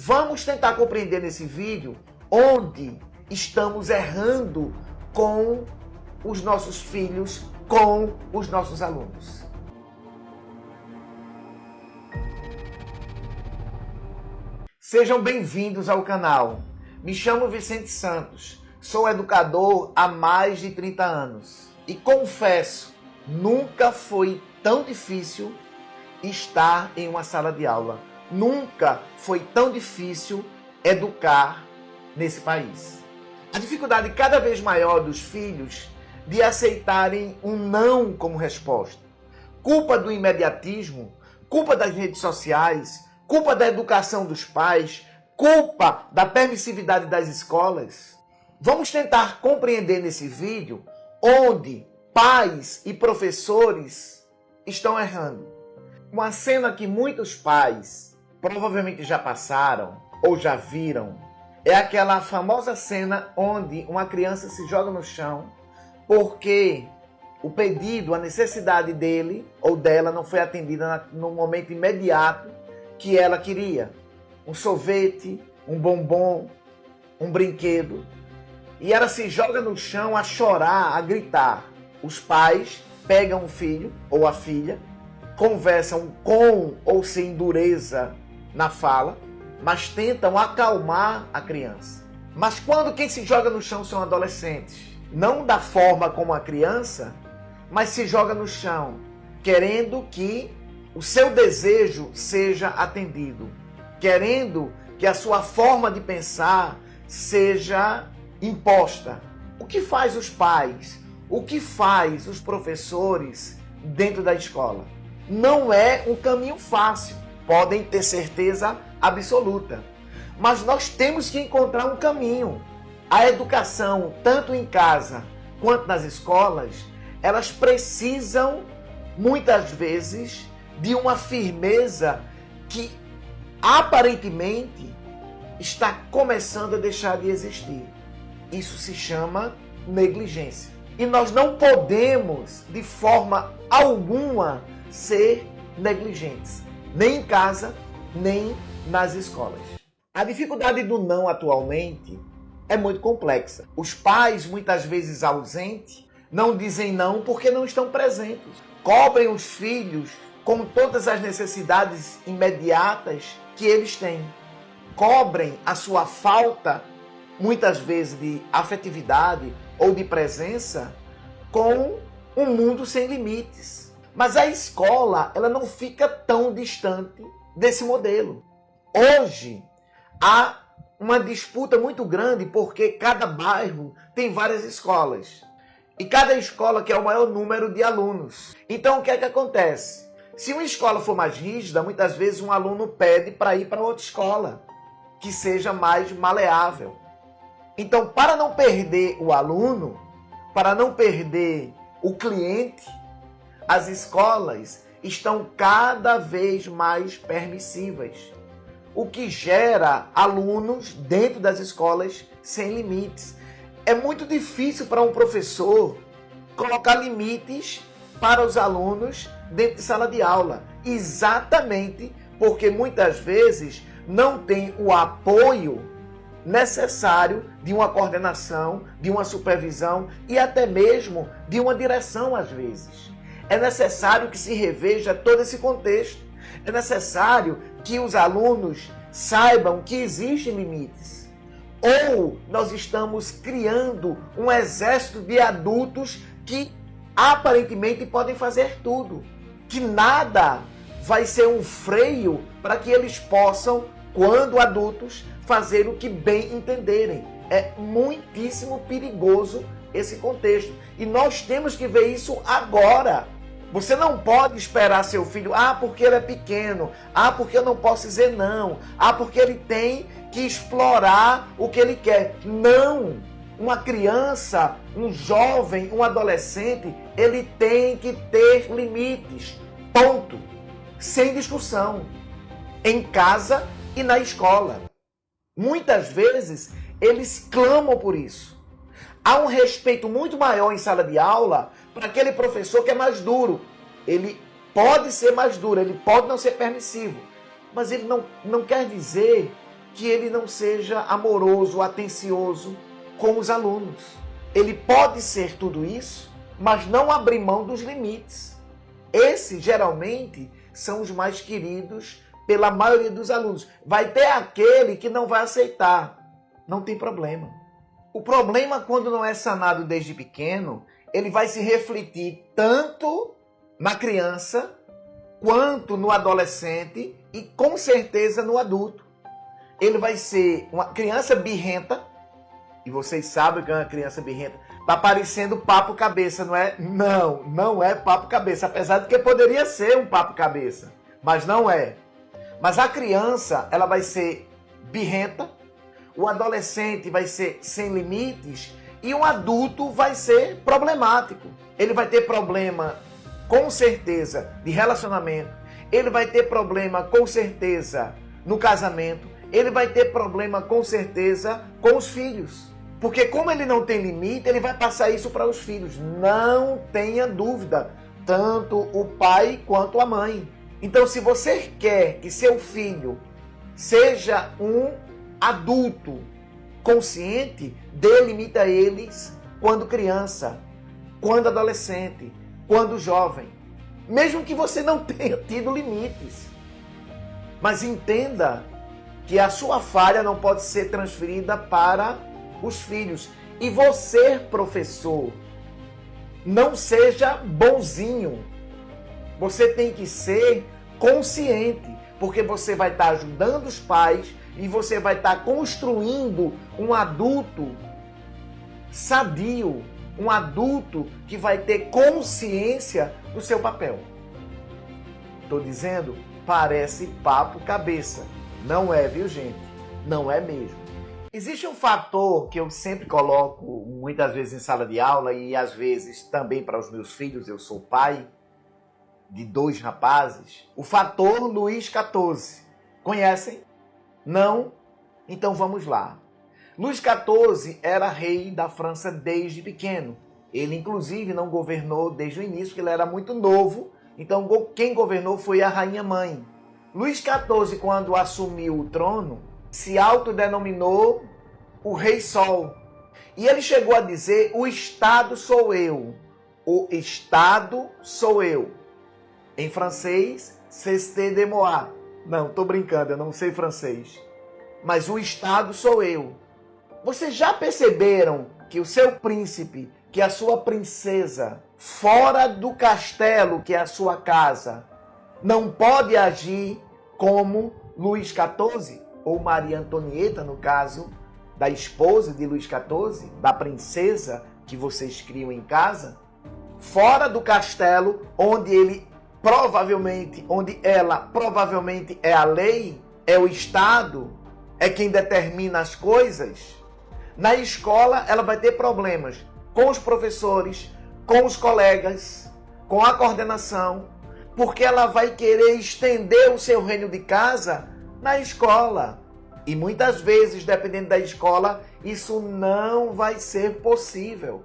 Vamos tentar compreender nesse vídeo onde estamos errando com os nossos filhos, com os nossos alunos. Sejam bem-vindos ao canal. Me chamo Vicente Santos, sou educador há mais de 30 anos e confesso, nunca foi tão difícil estar em uma sala de aula. Nunca foi tão difícil educar nesse país. A dificuldade cada vez maior dos filhos de aceitarem um não como resposta. Culpa do imediatismo, culpa das redes sociais, culpa da educação dos pais, culpa da permissividade das escolas. Vamos tentar compreender nesse vídeo onde pais e professores estão errando. Uma cena que muitos pais provavelmente já passaram ou já viram é aquela famosa cena onde uma criança se joga no chão porque o pedido, a necessidade dele ou dela não foi atendida no momento imediato que ela queria. Um sorvete, um bombom, um brinquedo. E ela se joga no chão a chorar, a gritar. Os pais pegam o filho ou a filha, conversam com ou sem dureza na fala, mas tentam acalmar a criança. Mas quando quem se joga no chão são adolescentes, não da forma como a criança, mas se joga no chão, querendo que o seu desejo seja atendido, querendo que a sua forma de pensar seja imposta. O que faz os pais? O que faz os professores dentro da escola? Não é um caminho fácil, podem ter certeza absoluta. Mas nós temos que encontrar um caminho. A educação, tanto em casa quanto nas escolas, elas precisam, muitas vezes, de uma firmeza que aparentemente está começando a deixar de existir. Isso se chama negligência. E nós não podemos, de forma alguma, ser negligentes, nem em casa, nem nas escolas. A dificuldade do não atualmente é muito complexa. Os pais, muitas vezes ausentes, não dizem não porque não estão presentes. Cobrem os filhos com todas as necessidades imediatas que eles têm. Cobrem a sua falta, muitas vezes, de afetividade ou de presença com um mundo sem limites. Mas a escola, ela não fica tão distante desse modelo. Hoje, há uma disputa muito grande porque cada bairro tem várias escolas. E cada escola quer o maior número de alunos. Então, o que é que acontece? Se uma escola for mais rígida, muitas vezes um aluno pede para ir para outra escola, que seja mais maleável. Então, para não perder o aluno, para não perder o cliente, as escolas estão cada vez mais permissivas, o que gera alunos dentro das escolas sem limites. É muito difícil para um professor colocar limites para os alunos dentro de sala de aula, exatamente porque muitas vezes não tem o apoio necessário de uma coordenação, de uma supervisão e até mesmo de uma direção às vezes. É necessário que se reveja todo esse contexto. É necessário que os alunos saibam que existem limites. Ou nós estamos criando um exército de adultos que aparentemente podem fazer tudo. Que nada vai ser um freio para que eles possam, quando adultos, fazer o que bem entenderem. É muitíssimo perigoso esse contexto. E nós temos que ver isso agora. Você não pode esperar seu filho, porque ele é pequeno, porque eu não posso dizer não, porque ele tem que explorar o que ele quer. Não! Uma criança, um jovem, um adolescente, ele tem que ter limites. Ponto. Sem discussão. Em casa e na escola. Muitas vezes, eles clamam por isso. Há um respeito muito maior em sala de aula para aquele professor que é mais duro. Ele pode ser mais duro, ele pode não ser permissivo, mas ele não quer dizer que ele não seja amoroso, atencioso com os alunos. Ele pode ser tudo isso, mas não abrir mão dos limites. Esses, geralmente, são os mais queridos pela maioria dos alunos. Vai ter aquele que não vai aceitar. Não tem problema. O problema, quando não é sanado desde pequeno, ele vai se refletir tanto na criança, quanto no adolescente e, com certeza, no adulto. Ele vai ser uma criança birrenta, e vocês sabem que é uma criança birrenta. Tá parecendo papo cabeça, não é? Não, não é papo cabeça, apesar de que poderia ser um papo cabeça, mas não é. Mas a criança, ela vai ser birrenta, o adolescente vai ser sem limites e o adulto vai ser problemático. Ele vai ter problema, com certeza, de relacionamento, ele vai ter problema, com certeza, no casamento, ele vai ter problema, com certeza, com os filhos. Porque como ele não tem limite, ele vai passar isso para os filhos. Não tenha dúvida, tanto o pai quanto a mãe. Então, se você quer que seu filho seja um adulto consciente, dê limite a eles quando criança, quando adolescente, quando jovem. Mesmo que você não tenha tido limites. Mas entenda que a sua falha não pode ser transferida para os filhos. E você, professor, não seja bonzinho. Você tem que ser consciente, porque você vai estar ajudando os pais e você vai estar construindo um adulto sadio, um adulto que vai ter consciência do seu papel. Estou dizendo, parece papo cabeça. Não é, viu, gente? Não é mesmo. Existe um fator que eu sempre coloco, muitas vezes em sala de aula e às vezes também para os meus filhos, eu sou pai de 2 rapazes, o fator Luís XIV. Conhecem? Não? Então vamos lá. Luís XIV era rei da França desde pequeno. Ele, inclusive, não governou desde o início, porque ele era muito novo. Então, quem governou foi a rainha-mãe. Luís XIV, quando assumiu o trono, se autodenominou o Rei Sol. E ele chegou a dizer, o Estado sou eu. O Estado sou eu. Em francês, c'est de moi. Não, estou brincando, eu não sei francês. Mas o Estado sou eu. Vocês já perceberam que o seu príncipe, que a sua princesa, fora do castelo, que é a sua casa, não pode agir como Luís XIV? Ou Maria Antonieta, no caso da esposa de Luís XIV, da princesa que vocês criam em casa, fora do castelo, onde ela provavelmente é a lei, é o Estado, é quem determina as coisas. Na escola, ela vai ter problemas com os professores, com os colegas, com a coordenação, porque ela vai querer estender o seu reino de casa na escola. E muitas vezes, dependendo da escola, isso não vai ser possível.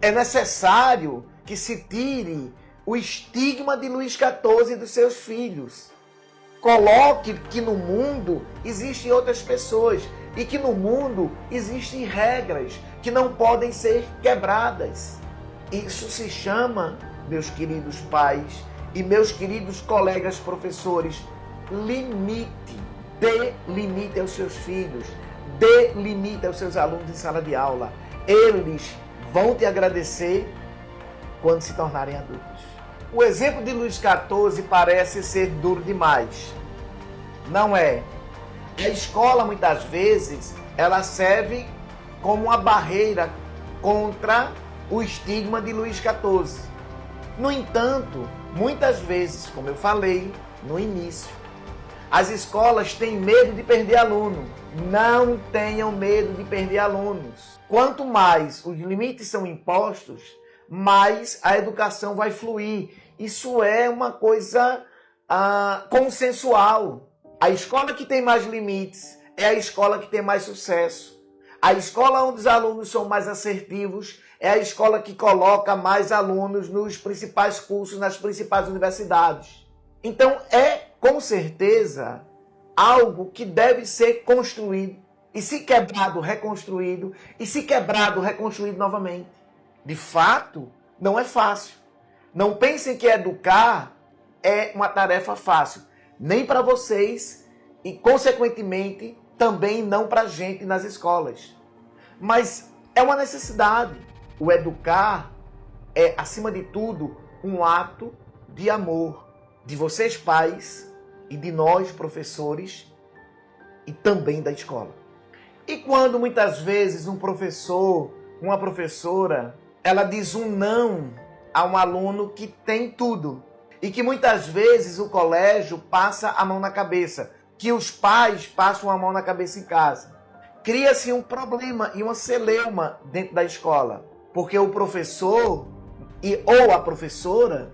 É necessário que se tire o estigma de Luís XIV e dos seus filhos. Coloque que no mundo existem outras pessoas e que no mundo existem regras que não podem ser quebradas. Isso se chama, meus queridos pais e meus queridos colegas professores, limite. Dê limite aos seus filhos, dê limite aos seus alunos em sala de aula. Eles vão te agradecer quando se tornarem adultos. O exemplo de Luís XIV parece ser duro demais. Não é. A escola, muitas vezes, ela serve como uma barreira contra o estigma de Luís XIV. No entanto, muitas vezes, como eu falei no início, as escolas têm medo de perder aluno. Não tenham medo de perder alunos. Quanto mais os limites são impostos, mais a educação vai fluir. Isso é uma coisa consensual. A escola que tem mais limites é a escola que tem mais sucesso. A escola onde os alunos são mais assertivos é a escola que coloca mais alunos nos principais cursos, nas principais universidades. Então, com certeza, algo que deve ser construído. E se quebrado, reconstruído. E se quebrado, reconstruído novamente. De fato, não é fácil. Não pensem que educar é uma tarefa fácil. Nem para vocês e, consequentemente, também não para a gente nas escolas. Mas é uma necessidade. O educar é, acima de tudo, um ato de amor de vocês pais e de nós professores e também da escola. E quando muitas vezes um professor, uma professora, ela diz um não a um aluno que tem tudo e que muitas vezes o colégio passa a mão na cabeça, que os pais passam a mão na cabeça em casa. Cria-se um problema e uma celeuma dentro da escola, porque o professor ou a professora,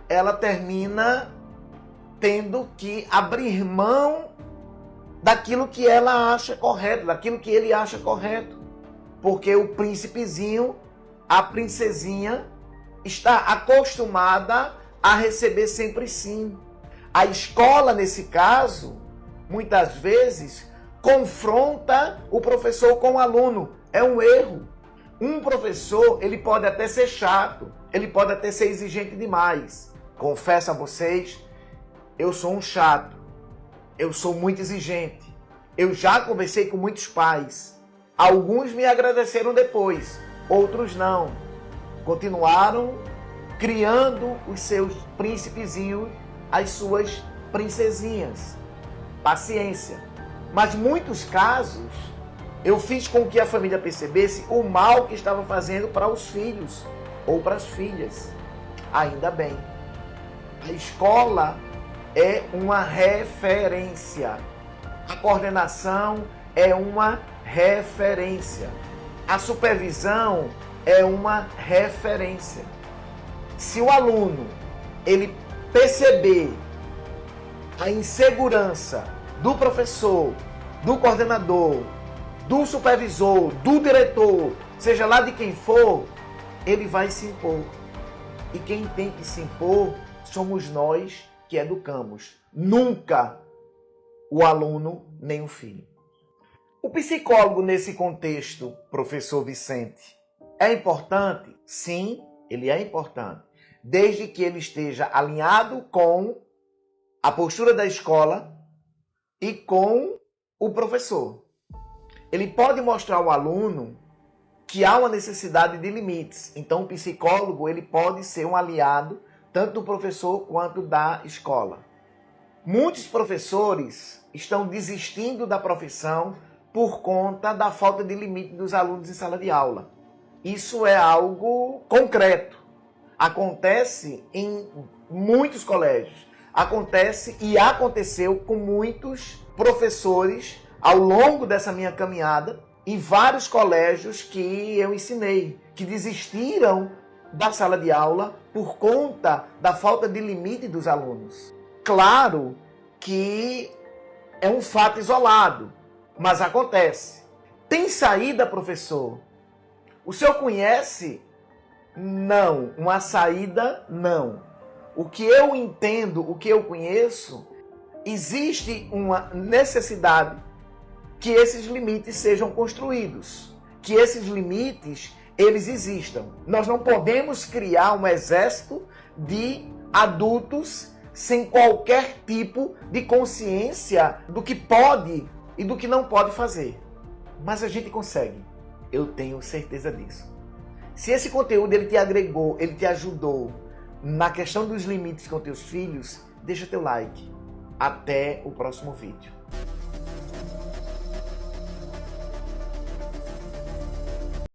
ela termina tendo que abrir mão daquilo que ela acha correto, daquilo que ele acha correto. Porque o príncipezinho, a princesinha, está acostumada a receber sempre sim. A escola, nesse caso, muitas vezes, confronta o professor com o aluno. É um erro. Um professor, ele pode até ser chato, ele pode até ser exigente demais. Confesso a vocês, eu sou um chato, eu sou muito exigente. Eu já conversei com muitos pais. Alguns me agradeceram depois, outros não. Continuaram criando os seus príncipezinhos, as suas princesinhas. Paciência. Mas em muitos casos, eu fiz com que a família percebesse o mal que estava fazendo para os filhos ou para as filhas. Ainda bem. A escola é uma referência. A coordenação é uma referência. A supervisão é uma referência. Se o aluno ele perceber a insegurança do professor, do coordenador, do supervisor, do diretor, seja lá de quem for, ele vai se impor. E quem tem que se impor somos nós que educamos. Nunca o aluno nem o filho. O psicólogo nesse contexto, professor Vicente, é importante? Sim, ele é importante. Desde que ele esteja alinhado com a postura da escola e com o professor. Ele pode mostrar ao aluno que há uma necessidade de limites. Então, o psicólogo ele pode ser um aliado tanto do professor quanto da escola. Muitos professores estão desistindo da profissão por conta da falta de limite dos alunos em sala de aula. Isso é algo concreto. Acontece em muitos colégios. Acontece e aconteceu com muitos professores ao longo dessa minha caminhada em vários colégios que eu ensinei, que desistiram da sala de aula por conta da falta de limite dos alunos. Claro que é um fato isolado, mas acontece. Tem saída, professor? O senhor conhece? Não. Uma saída, não. O que eu entendo, o que eu conheço, existe uma necessidade que esses limites sejam construídos, que esses limites eles existam. Nós não podemos criar um exército de adultos sem qualquer tipo de consciência do que pode e do que não pode fazer. Mas a gente consegue. Eu tenho certeza disso. Se esse conteúdo ele te agregou, ele te ajudou na questão dos limites com teus filhos, deixa teu like. Até o próximo vídeo.